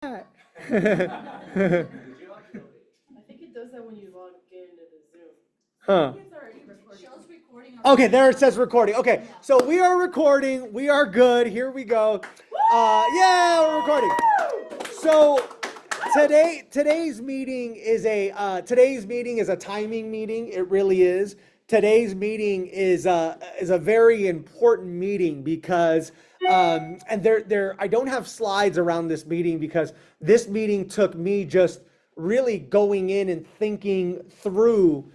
I think it does that when you log into the Zoom. Huh. It's already recording. Okay, there it says recording. Okay, so we are recording. We are good. Here we go. Yeah, we're recording. So today's meeting is a timing meeting. It really is. Today's meeting is a very important meeting because and I don't have slides around this meeting because this meeting took me just really going in and thinking through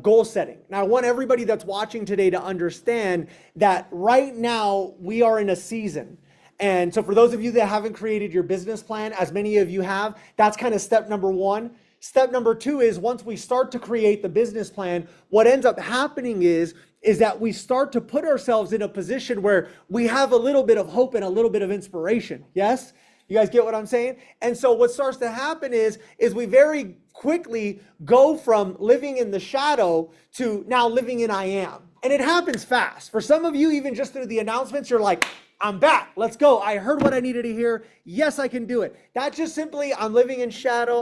goal setting. Now, I want everybody that's watching today to understand that right now we are in a season. And so for those of you that haven't created your business plan, as many of you have, that's kind of step number one. Step number two is once we start to create the business plan, what ends up happening is that we start to put ourselves in a position where we have a little bit of hope and a little bit of inspiration. Yes? You guys get what I'm saying? And so what starts to happen is we very quickly go from living in the shadow to now living in I am. And it happens fast. For some of you, even just through the announcements, you're like, I'm back. Let's go. I heard what I needed to hear. Yes, I can do it. That's just simply, I'm living in shadow.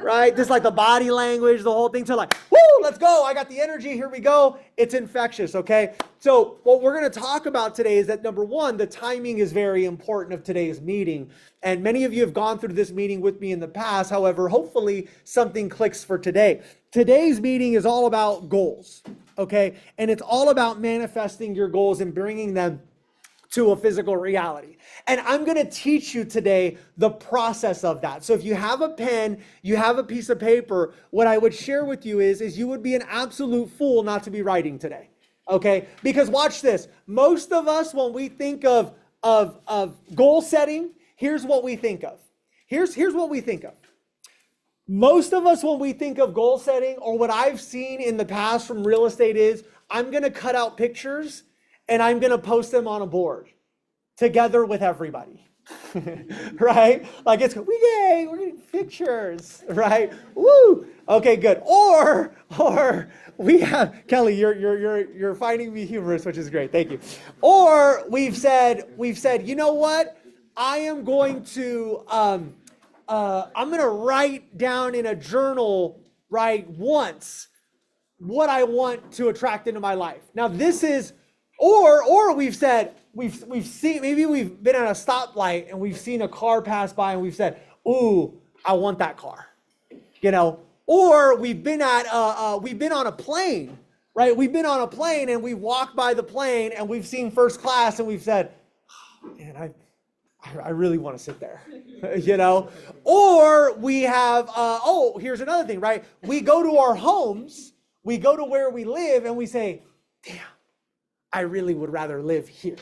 Right? Just like the body language, the whole thing. So like, woo, let's go. I got the energy. Here we go. It's infectious, okay? So what we're going to talk about today is that number one, the timing is very important of today's meeting. And many of you have gone through this meeting with me in the past. However, hopefully something clicks for today. Today's meeting is all about goals, okay? And it's all about manifesting your goals and bringing them to a physical reality. And I'm going to teach you today the process of that. So if you have a pen, you have a piece of paper, what I would share with you is you would be an absolute fool not to be writing today. Okay? Because watch this. Most of us, when we think of goal setting, here's what we think of. Here's what we think of. Most of us, when we think of goal setting, or what I've seen in the past from real estate is, I'm going to cut out pictures and I'm going to post them on a board together with everybody. Right? Like it's, yay, we're getting pictures, right? Woo! Okay, good. Or we have, Kelly, you're finding me humorous, which is great. Thank you. Or we've said, you know what? I am going to I'm going to write down in a journal, right, once what I want to attract into my life. Now this is, or we've said, we've seen, maybe we've been at a stoplight and we've seen a car pass by and we've said, ooh, I want that car, you know, or we've been on a plane, right? We've been on a plane and we walked by the plane and we've seen first class and we've said, oh, man, I really want to sit there, you know? Or we have, here's another thing, right? We go to our homes, we go to where we live and we say, damn, I really would rather live here,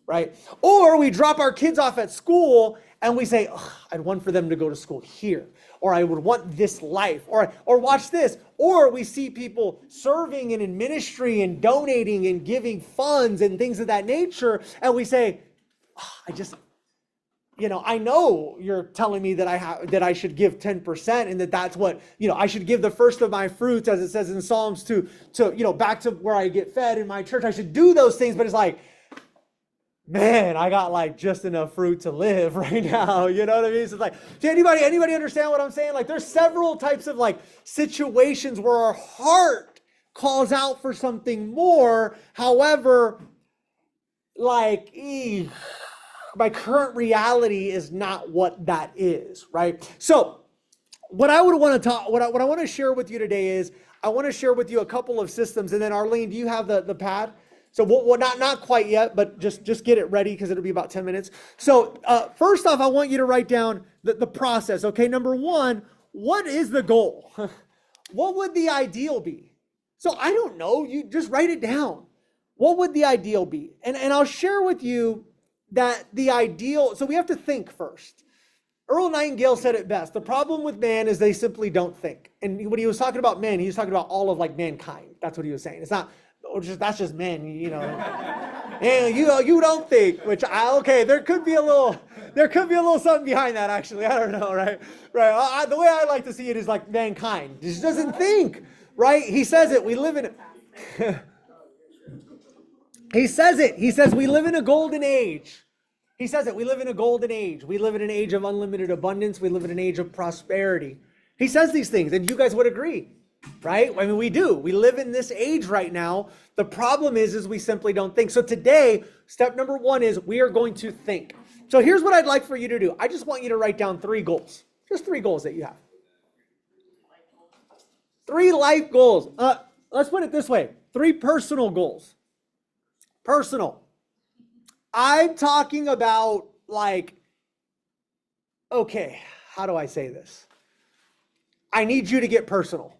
right? Or we drop our kids off at school and we say, I'd want for them to go to school here. Or I would want this life, or watch this. Or we see people serving and in ministry and donating and giving funds and things of that nature. And we say, I know you're telling me that I should give 10% and that's what, I should give the first of my fruits, as it says in Psalms, to back to where I get fed in my church. I should do those things, but it's like, man, I got like just enough fruit to live right now. You know what I mean? So it's like, does anybody understand what I'm saying? Like there's several types of like situations where our heart calls out for something more. However, like, my current reality is not what that is, right? So what I want to share with you today is I want to share with you a couple of systems. And then Arlene, do you have the pad? So we'll not quite yet, but just get it ready because it'll be about 10 minutes. So first off, I want you to write down the process. Okay, number one, what is the goal? What would the ideal be? So I don't know. You just write it down. What would the ideal be? And I'll share with you that the ideal, so we have to think first. Earl Nightingale said it best. The problem with man is they simply don't think. And when he was talking about men, he was talking about all of like mankind. That's what he was saying. It's not, that's just men, And you don't think, there could be a little something behind that actually. I don't know, right? Right. The way I like to see it is like mankind just doesn't think, right? He says it. We live in it. He says it. He says we live in a golden age. He says that we live in a golden age. We live in an age of unlimited abundance. We live in an age of prosperity. He says these things, and you guys would agree, right? I mean, we do. We live in this age right now. The problem is we simply don't think. So today, step number one is we are going to think. So here's what I'd like for you to do. I just want you to write down 3 goals. Just 3 goals that you have. 3 life goals. Let's put it this way. 3 personal goals. Personal. I'm talking about like, okay, how do I say this? I need you to get personal.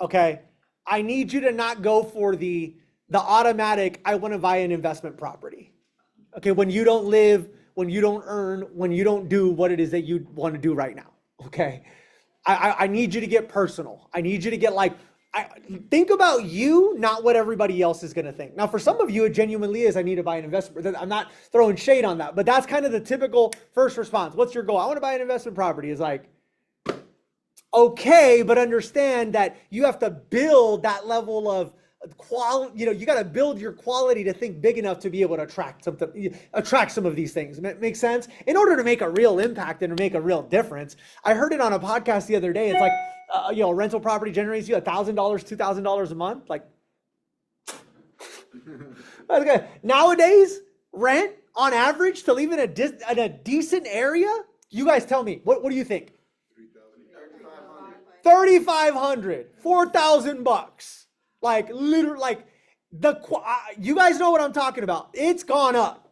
Okay? I need you to not go for the automatic, I want to buy an investment property. Okay, when you don't live, when you don't earn, when you don't do what it is that you want to do right now. Okay? I need you to get personal. I need you to get like, think about you, not what everybody else is going to think. Now, for some of you, it genuinely is, I need to buy an investment. I'm not throwing shade on that, but that's kind of the typical first response. What's your goal? I want to buy an investment property. Is like, okay, but understand that you have to build that level of quality. You got to build your quality to think big enough to be able to attract some of these things. Make sense? In order to make a real impact and to make a real difference. I heard it on a podcast the other day. It's like, a rental property generates you $1,000, $2,000 a month. Like, nowadays, rent on average to live in a decent area. You guys tell me, what do you think? $3,500, $4,000. Like literally, like you guys know what I'm talking about. It's gone up.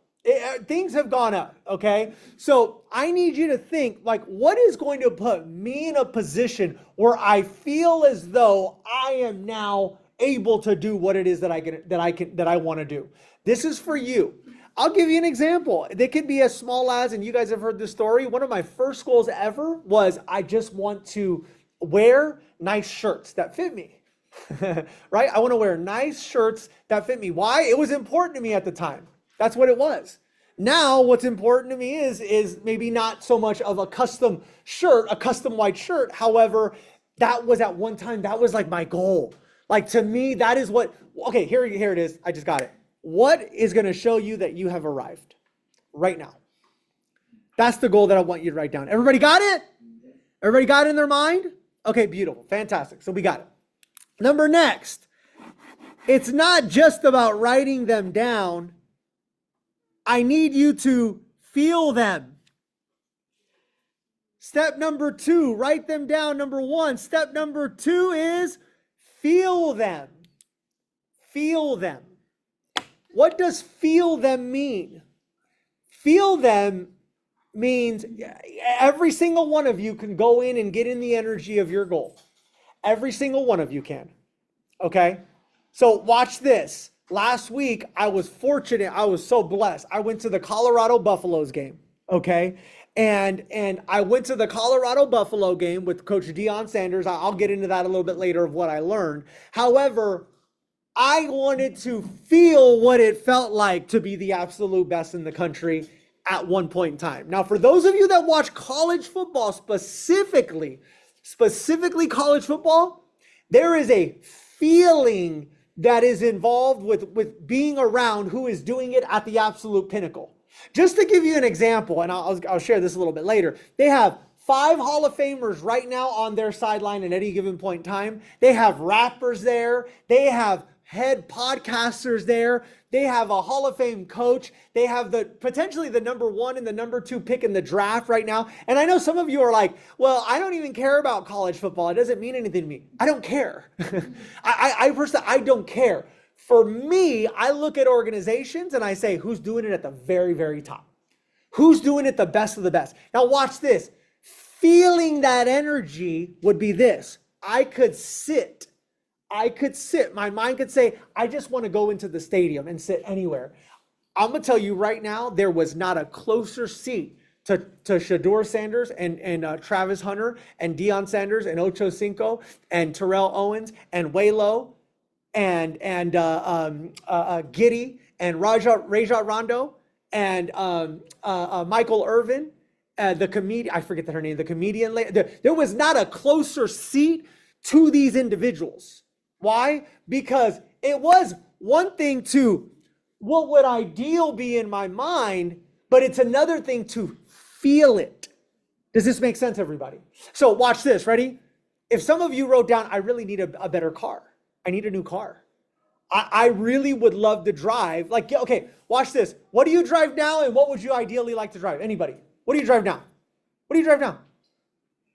Things have gone up. Okay. So I need you to think like, what is going to put me in a position where I feel as though I am now able to do what it is that I want to do. This is for you. I'll give you an example. They could be as small as, and you guys have heard this story. One of my first goals ever was I just want to wear nice shirts that fit me. Right? I want to wear nice shirts that fit me. Why? It was important to me at the time. That's what it was. Now, what's important to me is maybe not so much of a custom shirt, a custom white shirt. However, that was at one time, that was like my goal. Like to me, that is what, okay, here it is. I just got it. What is going to show you that you have arrived right now? That's the goal that I want you to write down. Everybody got it? Everybody got it in their mind? Okay, beautiful. Fantastic. So we got it. Number next, it's not just about writing them down. I need you to feel them. Step number 2, write them down. Number 1. Step number 2 is feel them. Feel them. What does feel them mean? Feel them means every single one of you can go in and get in the energy of your goal. Every single one of you can. Okay? So watch this. Last week, I was fortunate. I was so blessed. I went to the Colorado Buffaloes game. Okay? And I went to the Colorado Buffalo game with Coach Deion Sanders. I'll get into that a little bit later of what I learned. However, I wanted to feel what it felt like to be the absolute best in the country at one point in time. Now, for those of you that watch college football, specifically college football, there is a feeling that is involved with being around who is doing it at the absolute pinnacle. Just to give you an example, and I'll share this a little bit later, they have 5 Hall of Famers right now on their sideline at any given point in time. They have rappers there. They have head podcasters there. They have a Hall of Fame coach. They have potentially the number 1 and the number 2 pick in the draft right now. And I know some of you are like, well, I don't even care about college football. It doesn't mean anything to me. I don't care. I personally, I don't care. For me, I look at organizations and I say, who's doing it at the very, very top? Who's doing it the best of the best? Now watch this. Feeling that energy would be this. I could sit. My mind could say, I just want to go into the stadium and sit anywhere. I'm going to tell you right now, there was not a closer seat to Shador Sanders and Travis Hunter and Deion Sanders and Ocho Cinco and Terrell Owens and Waylo and Giddy and Raja Rondo and Michael Irvin, the comedian, I forget her name, the comedian. There was not a closer seat to these individuals. Why? Because it was one thing to, what would ideal be in my mind, but it's another thing to feel it. Does this make sense, everybody? So watch this, ready? If some of you wrote down, I really need a better car. I need a new car. I really would love to drive. Like, okay, watch this. What do you drive now and what would you ideally like to drive? Anybody? What do you drive now? What do you drive now?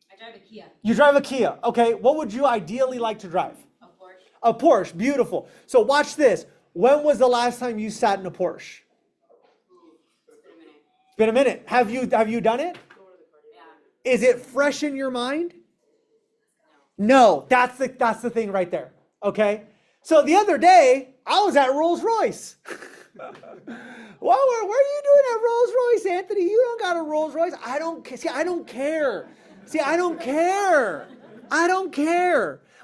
I drive a Kia. You drive a Kia. Okay, what would you ideally like to drive? A Porsche. A Porsche, beautiful. So watch this. When was the last time you sat in a Porsche? It's been a minute. Have you done it? Yeah. Is it fresh in your mind? No, that's the thing right there. Okay? So the other day, I was at Rolls Royce. Well, where are you doing at Rolls Royce, Anthony? You don't got a Rolls Royce. I don't care. See, I don't care.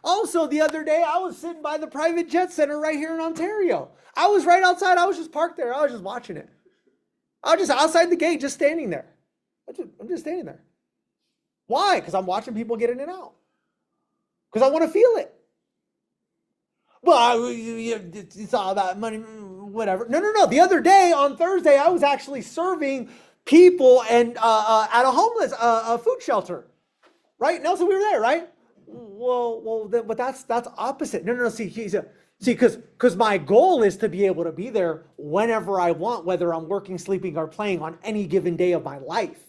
Also, the other day, I was sitting by the private jet center right here in Ontario. I was right outside. I was just parked there. I was just watching it. I was just outside the gate, just standing there. I'm just standing there. Why? Because I'm watching people get in and out. Because I want to feel it. Well, it's all about money, whatever. No. The other day, on Thursday, I was actually serving people and at a homeless a food shelter. Right? Nelson, we were there, right? Well, but that's opposite. No. See, because my goal is to be able to be there whenever I want, whether I'm working, sleeping, or playing on any given day of my life,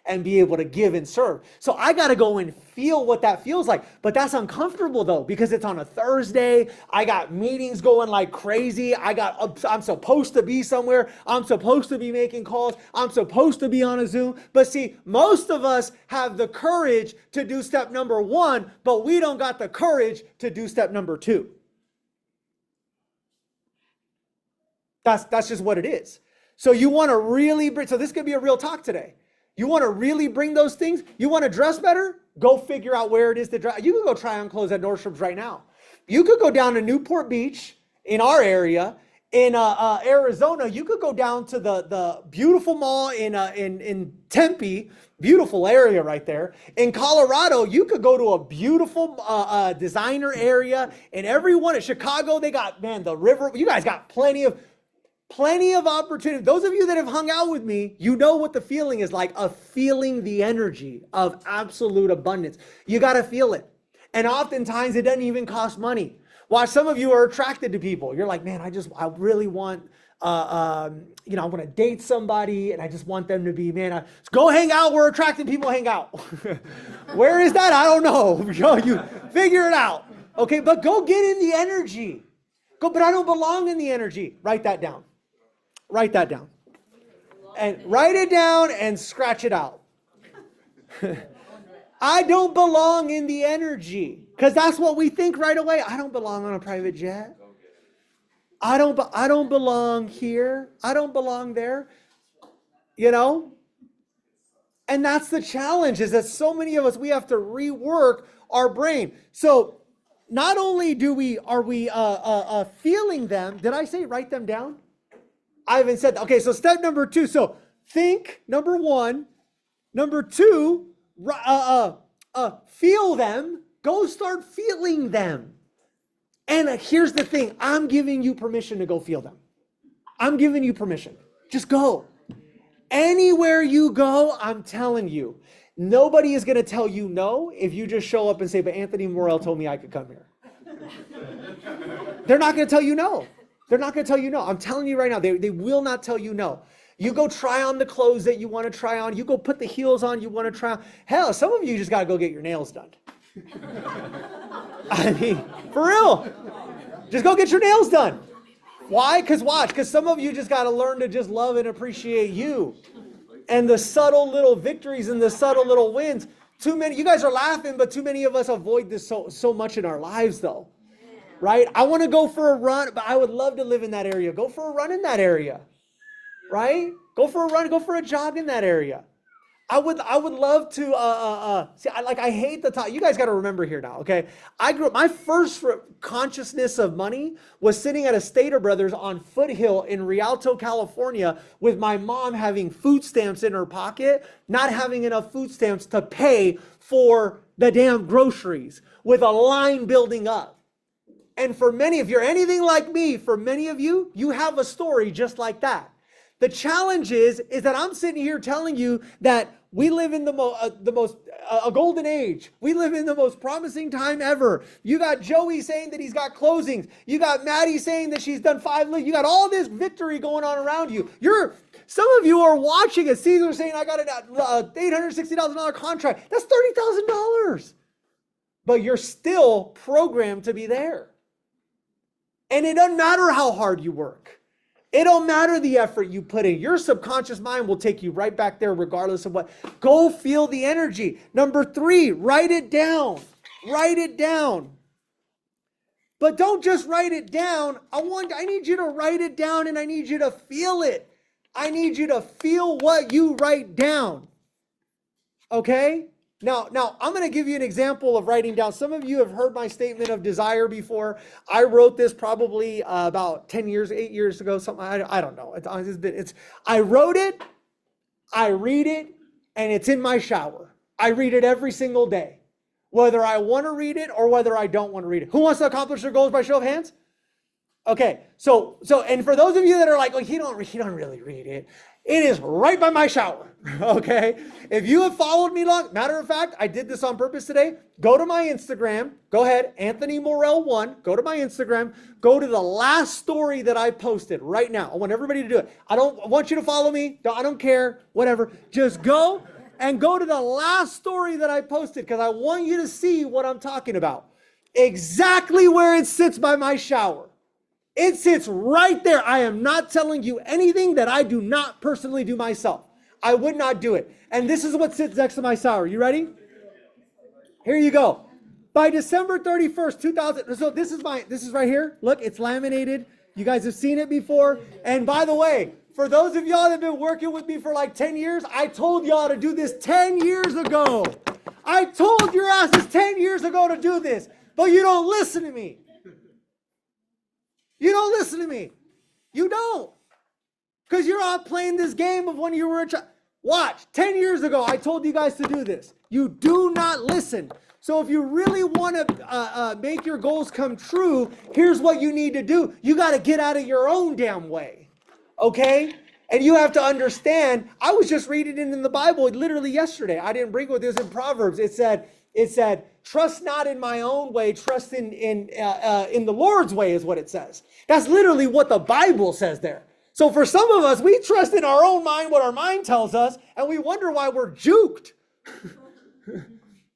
and be able to give and serve. So I got to go and feel what that feels like. But that's uncomfortable though, because it's on a Thursday. I got meetings going like crazy. I'm supposed to be somewhere. I'm supposed to be making calls. I'm supposed to be on a Zoom. But see, most of us have the courage to do step number 1, but we don't got the courage to do step number 2. That's just what it is. So you want to really bring, so this could be a real talk today. You want to really bring those things? You want to dress better? Go figure out where it is to dress. You can go try on clothes at Nordstrom's right now. You could go down to Newport Beach in our area. In Arizona, you could go down to the beautiful mall in Tempe, beautiful area right there. In Colorado, you could go to a beautiful designer area. In every one in Chicago, they got, man, the river. You guys got plenty of opportunity. Those of you that have hung out with me, you know what the feeling is like, of feeling the energy of absolute abundance. You got to feel it. And oftentimes it doesn't even cost money. Watch, some of you are attracted to people. You're like, man, I really want, I want to date somebody and I just want them to be, man, go hang out where attracted people hang out. Where is that? I don't know. You figure it out. Okay, but go get in the energy. But I don't belong in the energy. Write that down. Write that down. And write it down and scratch it out. I don't belong in the energy. Because that's what we think right away. I don't belong on a private jet. I don't belong here. I don't belong there. You know? And that's the challenge, is that so many of us, we have to rework our brain. So not only are we feeling them, did I say write them down? I haven't said that. Okay, so step number 2. So think, number 1. Number 2, feel them. Go start feeling them. And here's the thing. I'm giving you permission to go feel them. I'm giving you permission. Just go. Anywhere you go, I'm telling you, nobody is going to tell you no if you just show up and say, but Anthony Morel told me I could come here. They're not going to tell you no. They're not going to tell you no. I'm telling you right now, they will not tell you no. You go try on the clothes that you want to try on. You go put the heels on you want to try on. Hell, some of you just got to go get your nails done. I mean, for real. Just go get your nails done. Why? Because some of you just got to learn to just love and appreciate you. And the subtle little victories and the subtle little wins. Too many, you guys are laughing, but too many of us avoid this so much in our lives though. Right? I want to go for a run, but I would love to live in that area. Go for a run in that area. Right? Go for a run, go for a jog in that area. I would love to I hate the thought. You guys got to remember here now, okay? I grew up, my first consciousness of money was sitting at a Stater Brothers on Foothill in Rialto, California, with my mom having food stamps in her pocket, not having enough food stamps to pay for the damn groceries, with a line building up. And for many, if you're anything like me, for many of you, you have a story just like that. The challenge is that I'm sitting here telling you that we live in a golden age. We live in the most promising time ever. You got Joey saying that he's got closings. You got Maddie saying that she's done 5. You got all this victory going on around you. Some of you are watching a Caesar saying, I got an $860,000 contract. That's $30,000. But you're still programmed to be there. And it doesn't matter how hard you work. It don't matter the effort you put in. Your subconscious mind will take you right back there regardless of what. Go feel the energy. Number 3, write it down. Write it down. But don't just write it down. I need you to write it down and I need you to feel it. I need you to feel what you write down. Okay? Now, I'm going to give you an example of writing down. Some of you have heard my statement of desire before. I wrote this probably about 8 years ago, something. I don't know. I wrote it, I read it, and it's in my shower. I read it every single day, whether I want to read it or whether I don't want to read it. Who wants to accomplish their goals by show of hands? Okay, so, and for those of you that are like, he don't really read it. It is right by my shower, okay? If you have followed me long, matter of fact, I did this on purpose today. Go to my Instagram. Go ahead, A.Morel1. Go to my Instagram. Go to the last story that I posted right now. I want everybody to do it. I don't want you to follow me. I don't care, whatever. Just go to the last story that I posted because I want you to see what I'm talking about. Exactly where it sits by my shower. It sits right there. I am not telling you anything that I do not personally do myself. I would not do it. And this is what sits next to my shower. You ready? Here you go. By December 31st, 2000. So this is right here. Look, it's laminated. You guys have seen it before. And by the way, for those of y'all that have been working with me for like 10 years, I told y'all to do this 10 years ago. I told your asses 10 years ago to do this, but you don't listen to me. You don't listen to me. You don't. Because you're out playing this game of when you were a child. Watch, 10 years ago, I told you guys to do this. You do not listen. So if you really want to make your goals come true, here's what you need to do. You got to get out of your own damn way. Okay? And you have to understand, I was just reading it in the Bible literally yesterday. I didn't bring it with this in Proverbs. It said, trust not in my own way, trust in the Lord's way is what it says. That's literally what the Bible says there. So for some of us, we trust in our own mind, what our mind tells us, and we wonder why we're juked.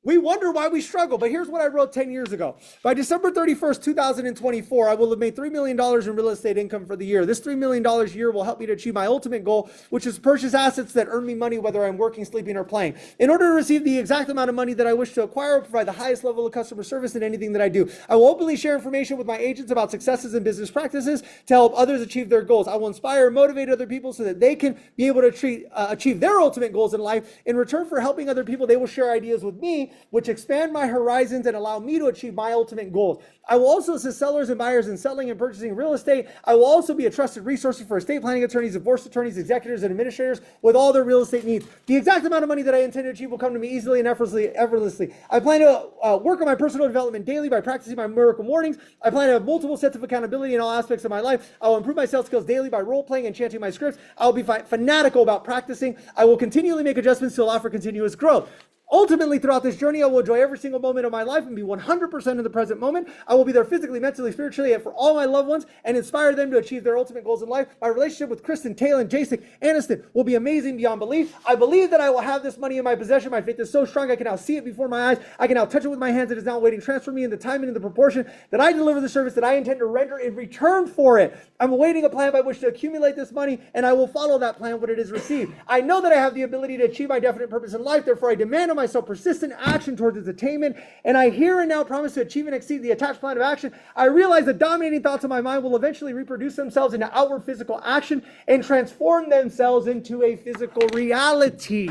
We wonder why we struggle. But here's what I wrote 10 years ago. By December 31st, 2024, I will have made $3 million in real estate income for the year. This $3 million a year will help me to achieve my ultimate goal, which is to purchase assets that earn me money, whether I'm working, sleeping, or playing. In order to receive the exact amount of money that I wish to acquire, I will provide the highest level of customer service in anything that I do. I will openly share information with my agents about successes and business practices to help others achieve their goals. I will inspire and motivate other people so that they can be able to achieve their ultimate goals in life. In return for helping other people, they will share ideas with me, which expand my horizons and allow me to achieve my ultimate goals. I will also assist sellers and buyers in selling and purchasing real estate. I will also be a trusted resource for estate planning attorneys, divorce attorneys, executors, and administrators with all their real estate needs. The exact amount of money that I intend to achieve will come to me easily and effortlessly. I plan to work on my personal development daily by practicing my miracle mornings. I plan to have multiple sets of accountability in all aspects of my life. I will improve my sales skills daily by role-playing and chanting my scripts. I will be fanatical about practicing. I will continually make adjustments to allow for continuous growth. Ultimately, throughout this journey, I will enjoy every single moment of my life and be 100% in the present moment. I will be there physically, mentally, spiritually, and for all my loved ones and inspire them to achieve their ultimate goals in life. My relationship with Kristen, Taylor, Jason, Aniston will be amazing beyond belief. I believe that I will have this money in my possession. My faith is so strong, I can now see it before my eyes. I can now touch it with my hands. It is now waiting. Transfer me in the time and in the proportion that I deliver the service that I intend to render in return for it. I'm awaiting a plan by which to accumulate this money, and I will follow that plan when it is received. I know that I have the ability to achieve my definite purpose in life. Therefore, I demand of myself persistent action towards its attainment, and I here and now promise to achieve and exceed the attached plan of action. I realize the dominating thoughts of my mind will eventually reproduce themselves into outward physical action and transform themselves into a physical reality.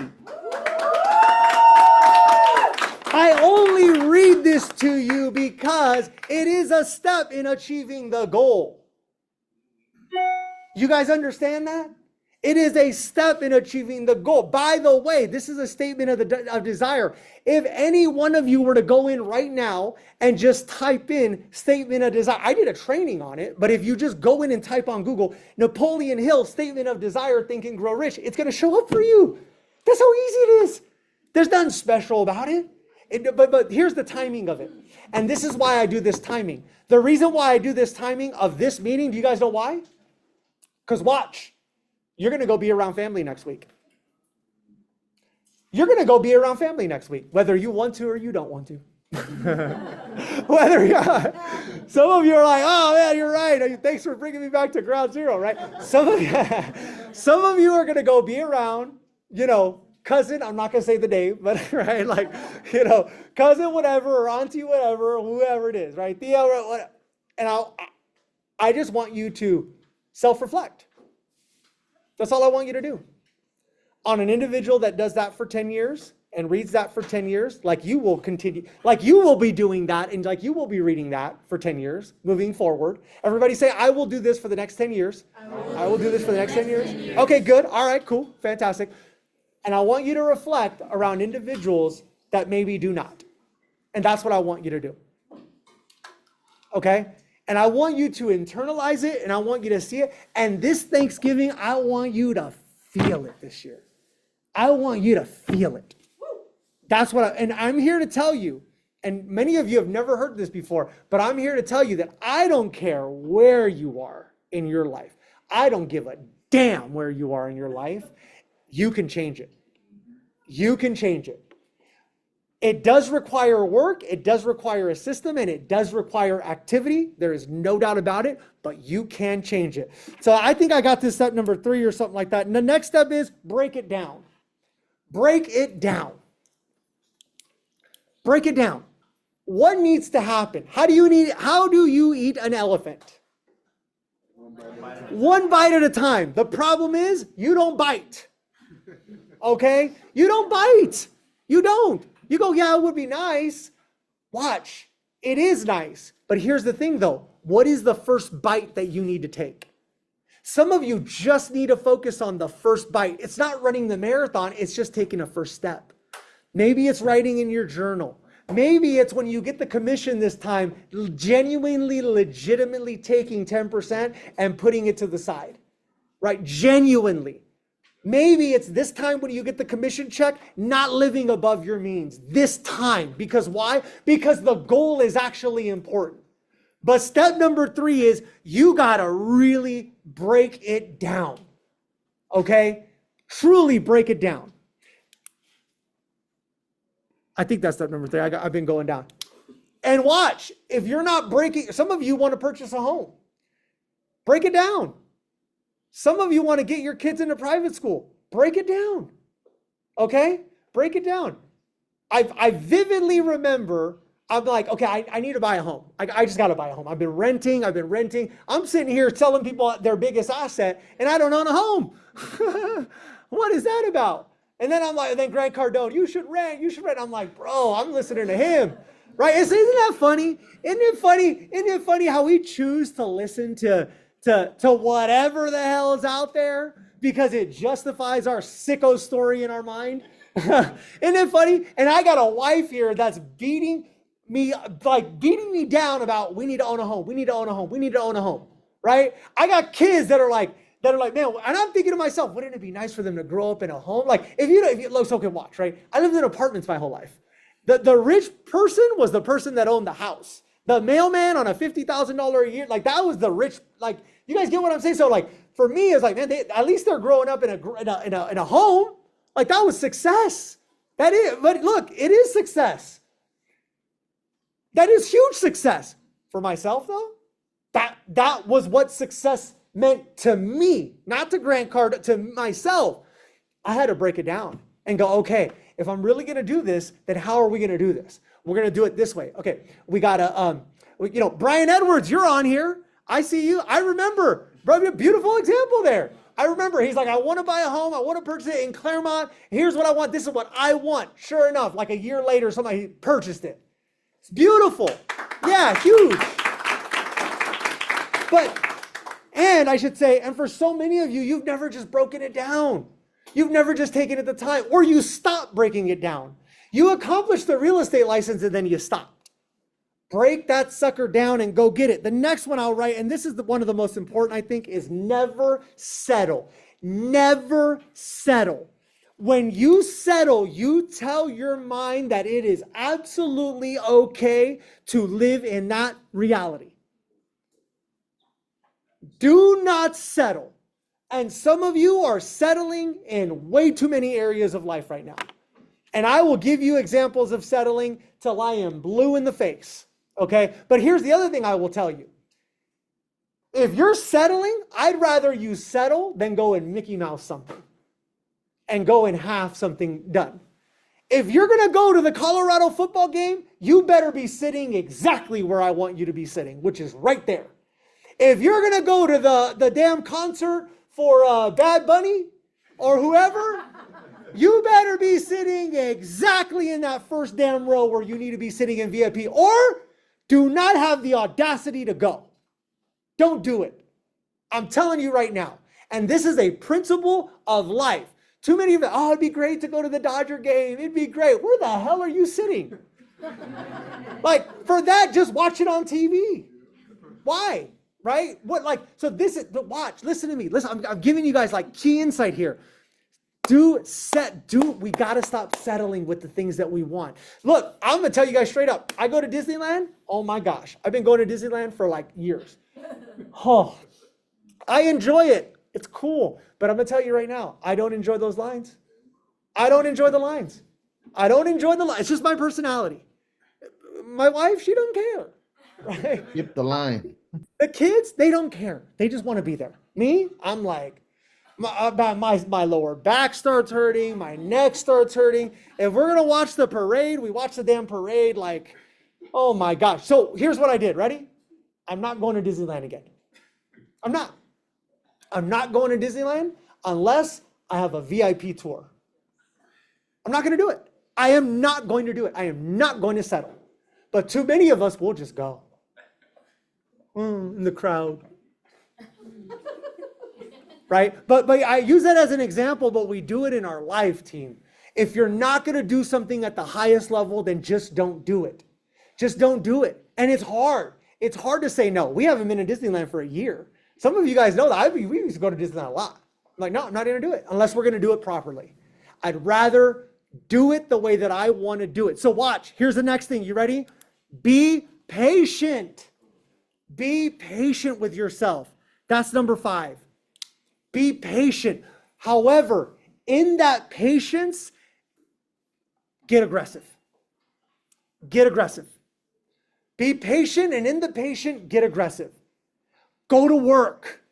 I only read this to you because it is a step in achieving the goal. You guys understand that? It is a step in achieving the goal. By the way, this is a statement of desire. If any one of you were to go in right now and just type in statement of desire, I did a training on it, but if you just go in and type on Google, Napoleon Hill, statement of desire, think and grow rich, it's going to show up for you. That's how easy it is. There's nothing special about it. But here's the timing of it. And this is why I do this timing. The reason why I do this timing of this meeting, do you guys know why? Because watch. You're going to go be around family next week. You're going to go be around family next week, whether you want to or you don't want to. Some of you are like, oh man, you're right. Thanks for bringing me back to ground zero, right? Some of you are going to go be around, cousin, I'm not going to say the name, but right, like, cousin whatever, or auntie whatever, or whoever it is, right? Thea, whatever. And I just want you to self-reflect. That's all I want you to do. On an individual that does that for 10 years and reads that for 10 years, like you will continue, like you will be doing that and like you will be reading that for 10 years, moving forward. Everybody say, I will do this for the next 10 years. I will do this for the next 10 years. Okay, good. All right, cool. Fantastic. And I want you to reflect around individuals that maybe do not. And that's what I want you to do. Okay? And I want you to internalize it and I want you to see it. And this Thanksgiving, I want you to feel it this year. I want you to feel it. That's what and I'm here to tell you, and many of you have never heard this before, but I'm here to tell you that I don't care where you are in your life. I don't give a damn where you are in your life. You can change it. You can change it. It does require work, it does require a system, and it does require activity. There is no doubt about it, but you can change it. So I think I got this step number 3 or something like that. And the next step is break it down. Break it down. Break it down. What needs to happen? How do you eat an elephant? One bite at a time. The problem is you don't bite. Okay? You don't bite. You don't. You go, yeah, it would be nice. Watch. It is nice. But here's the thing though. What is the first bite that you need to take? Some of you just need to focus on the first bite. It's not running the marathon. It's just taking a first step. Maybe it's writing in your journal. Maybe it's when you get the commission this time, genuinely, legitimately taking 10% and putting it to the side, right? Genuinely. Maybe it's this time when you get the commission check, not living above your means. This time. Because why? Because the goal is actually important. But step number 3 is you got to really break it down. Okay? Truly break it down. I think that's step number 3. I've been going down. And watch, if you're not breaking, some of you want to purchase a home. Break it down. Some of you want to get your kids into private school. Break it down. Okay? Break it down. I vividly remember, I'm like, okay, I need to buy a home. I just got to buy a home. I've been renting. I'm sitting here telling people their biggest asset, and I don't own a home. What is that about? And then I'm like, then Grant Cardone, you should rent. I'm like, bro, I'm listening to him. Right? Isn't that funny? Isn't it funny how we choose to listen to whatever the hell is out there because it justifies our sicko story in our mind? Isn't it funny? And I got a wife here that's beating me down about we need to own a home. Right? I got kids that are like, man, and I'm thinking to myself, wouldn't it be nice for them to grow up in a home? Like, if you look, so can watch, right? I lived in apartments my whole life. The rich person was the person that owned the house. The mailman on a $50,000 a year, like that was the rich, like, you guys get what I'm saying? So like, for me, it's like, man, at least they're growing up in a home. Like that was success. That is, but look, it is success. That is huge success. For myself though, that was what success meant to me, not to Grant Cardone, to myself. I had to break it down and go, okay, if I'm really going to do this, then how are we going to do this? We're going to do it this way. Okay, we got to, Brian Edwards, you're on here. I see you. I remember, bro, beautiful example there. I remember he's like, I want to buy a home. I want to purchase it in Claremont. Here's what I want. This is what I want. Sure enough, like a year later, somebody purchased it. It's beautiful. Yeah, huge. But And I should say, and for so many of you, you've never just broken it down. You've never just taken it the time, or you stop breaking it down. You accomplish the real estate license and then you stop. Break that sucker down and go get it. The next one I'll write, and this is one of the most important, I think, is never settle. Never settle. When you settle, you tell your mind that it is absolutely okay to live in that reality. Do not settle. And some of you are settling in way too many areas of life right now. And I will give you examples of settling till I am blue in the face. Okay? But here's the other thing I will tell you. If you're settling, I'd rather you settle than go and Mickey Mouse something and go and have something done. If you're going to go to the Colorado football game, you better be sitting exactly where I want you to be sitting, which is right there. If you're going to go to the damn concert for Bad Bunny or whoever, you better be sitting exactly in that first damn row where you need to be sitting in VIP, or do not have the audacity to go. Don't do it. I'm telling you right now. And this is a principle of life. Too many of them, oh, it'd be great to go to the Dodger game. It'd be great. Where the hell are you sitting? Like, for that, just watch it on TV. Why? Right? So this is, but watch, listen to me. Listen, I'm giving you guys like key insight here. We got to stop settling with the things that we want. Look, I'm going to tell you guys straight up. I go to Disneyland. Oh my gosh. I've been going to Disneyland for like years. Oh, I enjoy it. It's cool. But I'm going to tell you right now, I don't enjoy those lines. I don't enjoy the lines. It's just my personality. My wife, she doesn't care. Right? Skip the line. The kids, they don't care. They just want to be there. Me, I'm like, my lower back starts hurting. My neck starts hurting. If we're going to watch the parade, we watch the damn parade like, oh my gosh. So here's what I did. Ready? I'm not going to Disneyland again. I'm not going to Disneyland unless I have a VIP tour. I'm not going to do it. I am not going to do it. I am not going to settle. But too many of us will just go. In the crowd. Right? But I use that as an example, but we do it in our life, team. If you're not going to do something at the highest level, then just don't do it. Just don't do it. And it's hard. It's hard to say no. We haven't been in Disneyland for a year. Some of you guys know that. We used to go to Disneyland a lot. I'm like, no, I'm not going to do it unless we're going to do it properly. I'd rather do it the way that I want to do it. So watch. Here's the next thing. You ready? Be patient. Be patient with yourself. That's number 5. Be patient. However, in that patience, get aggressive. Get aggressive. Be patient, and in the patient, get aggressive. Go to work.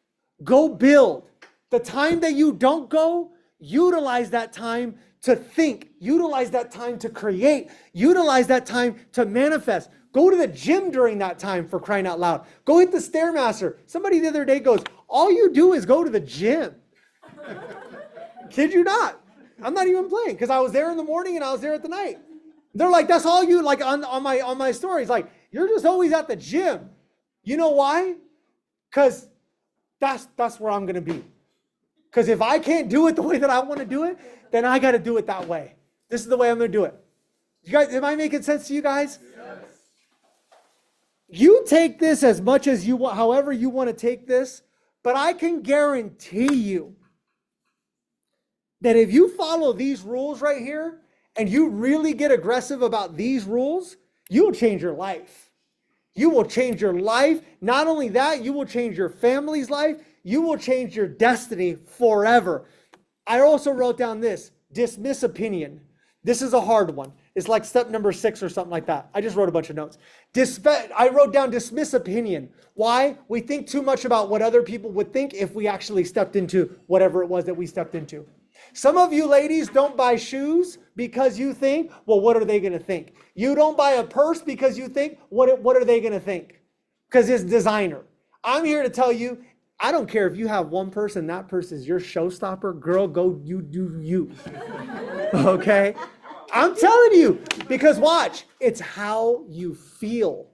Go build. The time that you don't go, utilize that time to think. Utilize that time to create. Utilize that time to manifest. Go to the gym during that time, for crying out loud. Go hit the Stairmaster. Somebody the other day goes, all you do is go to the gym. Kid you not. I'm not even playing, because I was there in the morning and I was there at the night. They're like, that's all you, like on my stories, like, you're just always at the gym. You know why? Because that's where I'm going to be. Because if I can't do it the way that I want to do it, then I got to do it that way. This is the way I'm going to do it. You guys, am I making sense to you guys? Yes. You take this as much as you want, however you want to take this, but I can guarantee you that if you follow these rules right here and you really get aggressive about these rules, you will change your life. You will change your life. Not only that, you will change your family's life. You will change your destiny forever. I also wrote down this, dismiss opinion. This is a hard one. It's like step number 6 or something like that. I just wrote a bunch of notes. I wrote down dismiss opinion. Why? We think too much about what other people would think if we actually stepped into whatever it was that we stepped into. Some of you ladies don't buy shoes because you think, well, what are they going to think? You don't buy a purse because you think, what are they going to think? Because it's designer. I'm here to tell you, I don't care if you have one purse and that purse is your showstopper. Girl, go you do you. Okay? I'm telling you, because watch, it's how you feel.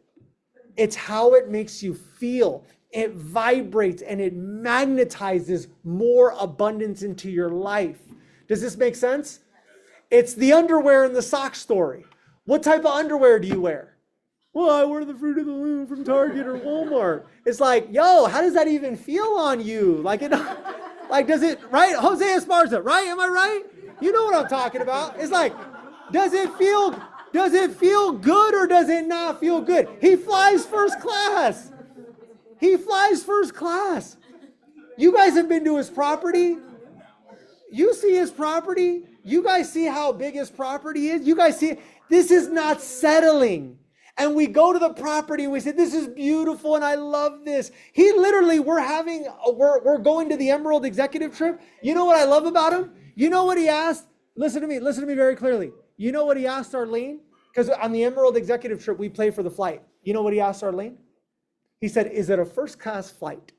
It's how it makes you feel. it vibrates and it magnetizes more abundance into your life. Does this make sense? It's the underwear and the sock story. What type of underwear do you wear? Well, I wear the Fruit of the Loom from Target or Walmart. It's like, yo, how does that even feel on you? Like, does it, right? Jose Esparza, right? Am I right? You know what I'm talking about. It's like, does it feel good or does it not feel good? He flies first class. He flies first class. You guys have been to his property. You see his property. You guys see how big his property is. You guys see, this is not settling. And we go to the property and we say, this is beautiful and I love this. He literally, we're going to the Emerald executive trip. You know what I love about him? You know what he asked? Listen to me very clearly. You know what he asked Arlene? Because on the Emerald executive trip, we pay for the flight. You know what he asked Arlene? He said, is it a first class flight?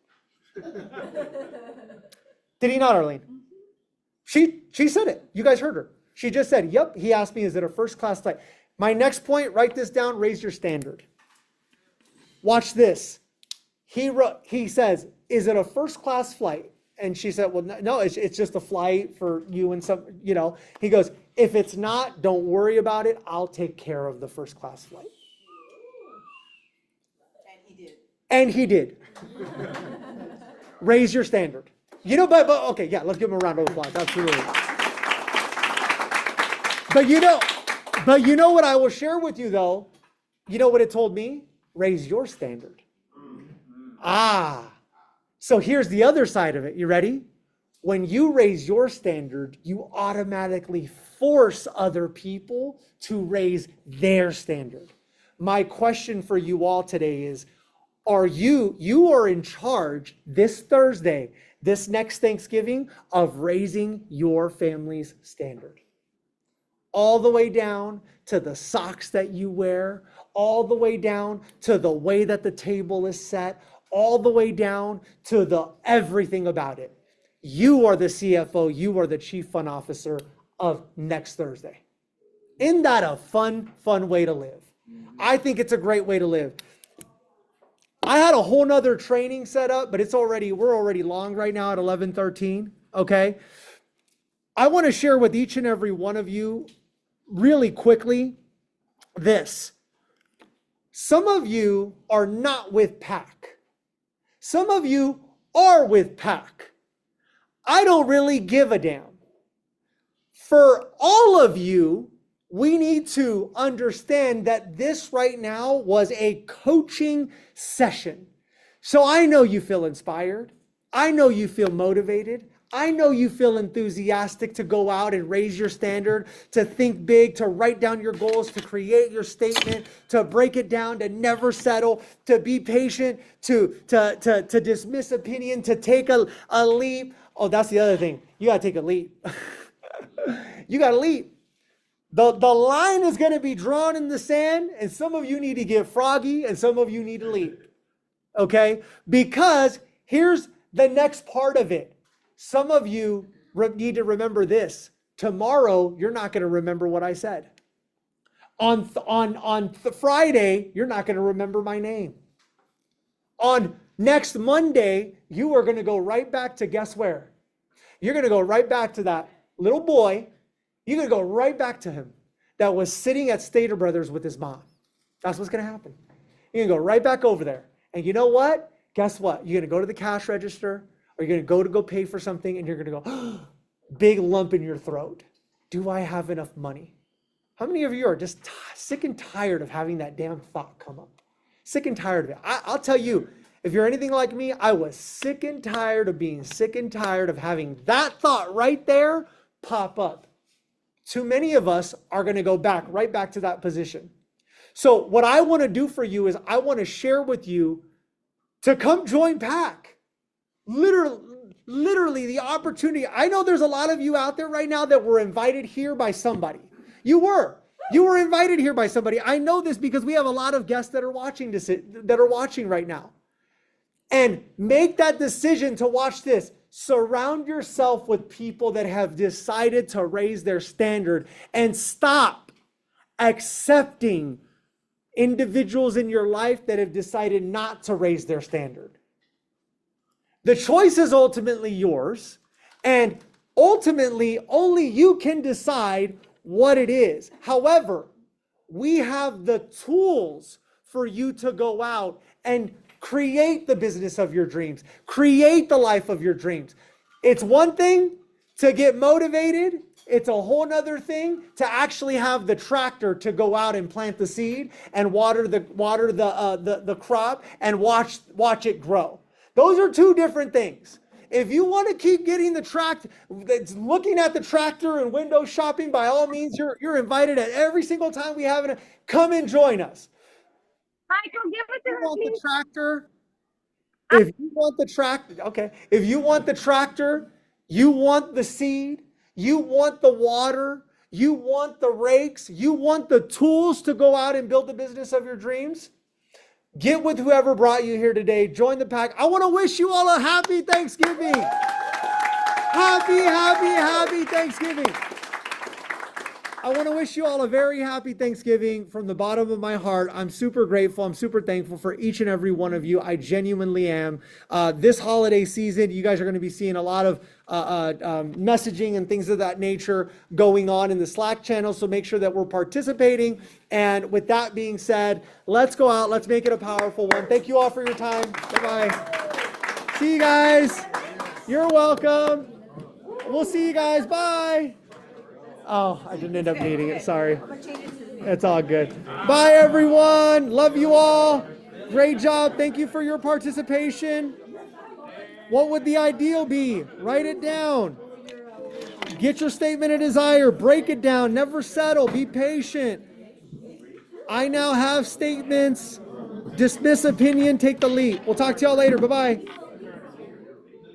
Did he not, Arlene? She said it. You guys heard her. She just said, yep. He asked me, is it a first class flight? My next point, write this down, raise your standard. Watch this. He says, is it a first class flight? And she said, well, no, it's just a flight for you and some, you know. He goes, if it's not, don't worry about it. I'll take care of the first class flight. And he did. Raise your standard. You know, but okay, yeah, let's give him a round of applause. Absolutely. But you know what I will share with you though? You know what it told me? Raise your standard. So here's the other side of it. You ready? When you raise your standard, you automatically force other people to raise their standard. My question for you all today is, you are in charge this Thursday, this next Thanksgiving, of raising your family's standard. All the way down to the socks that you wear, all the way down to the way that the table is set, all the way down to the everything about it. You are the CFO, you are the Chief Fun Officer of next Thursday. Isn't that a fun way to live? I think it's a great way to live. I had a whole nother training set up, but we're already long right now at 11:13, okay? I want to share with each and every one of you really quickly this. Some of you are not with PAK. Some of you are with PAK. I don't really give a damn. For all of you, we need to understand that this right now was a coaching session. So I know you feel inspired. I know you feel motivated. I know you feel enthusiastic to go out and raise your standard, to think big, to write down your goals, to create your statement, to break it down, to never settle, to be patient, to dismiss opinion, to take a leap. Oh, that's the other thing. You got to take a leap. You got to leap. The line is going to be drawn in the sand, and some of you need to get froggy, and some of you need to leap. Okay? Because here's the next part of it. Some of you need to remember this. Tomorrow, you're not going to remember what I said. On Friday, you're not going to remember my name. On next Monday, you are going to go right back to guess where? You're going to go right back to that little boy. You're going to go right back to him that was sitting at Stater Brothers with his mom. That's what's going to happen. You're going to go right back over there. And you know what? Guess what? You're going to go to the cash register, or you're going to go pay for something, and you're going to go, big lump in your throat. Do I have enough money? How many of you are just sick and tired of having that damn thought come up? Sick and tired of it. I'll tell you, if you're anything like me, I was sick and tired of being sick and tired of having that thought right there pop up. Too many of us are going to go right back to that position. So what I want to do for you is I want to share with you to come join PAK. Literally the opportunity. I know there's a lot of you out there right now that were invited here by somebody. You were invited here by somebody. I know this because we have a lot of guests that are watching right now. And make that decision to watch this. Surround yourself with people that have decided to raise their standard, and stop accepting individuals in your life that have decided not to raise their standard. The choice is ultimately yours, and ultimately only you can decide what it is. However, we have the tools for you to go out and create the business of your dreams, create the life of your dreams. It's one thing to get motivated. It's a whole nother thing to actually have the tractor to go out and plant the seed and water the crop and watch it grow. Those are two different things. If you want to keep getting the tractor, looking at the tractor and window shopping, by all means, you're invited at every single time we have it. Come and join us. Michael, give it to You her, want the please. tractor? If you want the tractor, okay. If you want the tractor, you want the seed, you want the water, you want the rakes, you want the tools to go out and build the business of your dreams. Get with whoever brought you here today. Join the PAK. I want to wish you all a happy Thanksgiving. Happy Thanksgiving. I want to wish you all a very happy Thanksgiving from the bottom of my heart. I'm super grateful. I'm super thankful for each and every one of you. I genuinely am. This holiday season, you guys are going to be seeing a lot of messaging and things of that nature going on in the Slack channel. So make sure that we're participating. And with that being said, let's go out. Let's make it a powerful one. Thank you all for your time. Bye-bye. See you guys. You're welcome. We'll see you guys. Bye. Oh, I didn't end up needing it. Sorry. It's all good. Bye, everyone. Love you all. Great job. Thank you for your participation. What would the ideal be? Write it down. Get your statement of desire. Break it down. Never settle. Be patient. I now have statements. Dismiss opinion. Take the leap. We'll talk to y'all later. Bye-bye.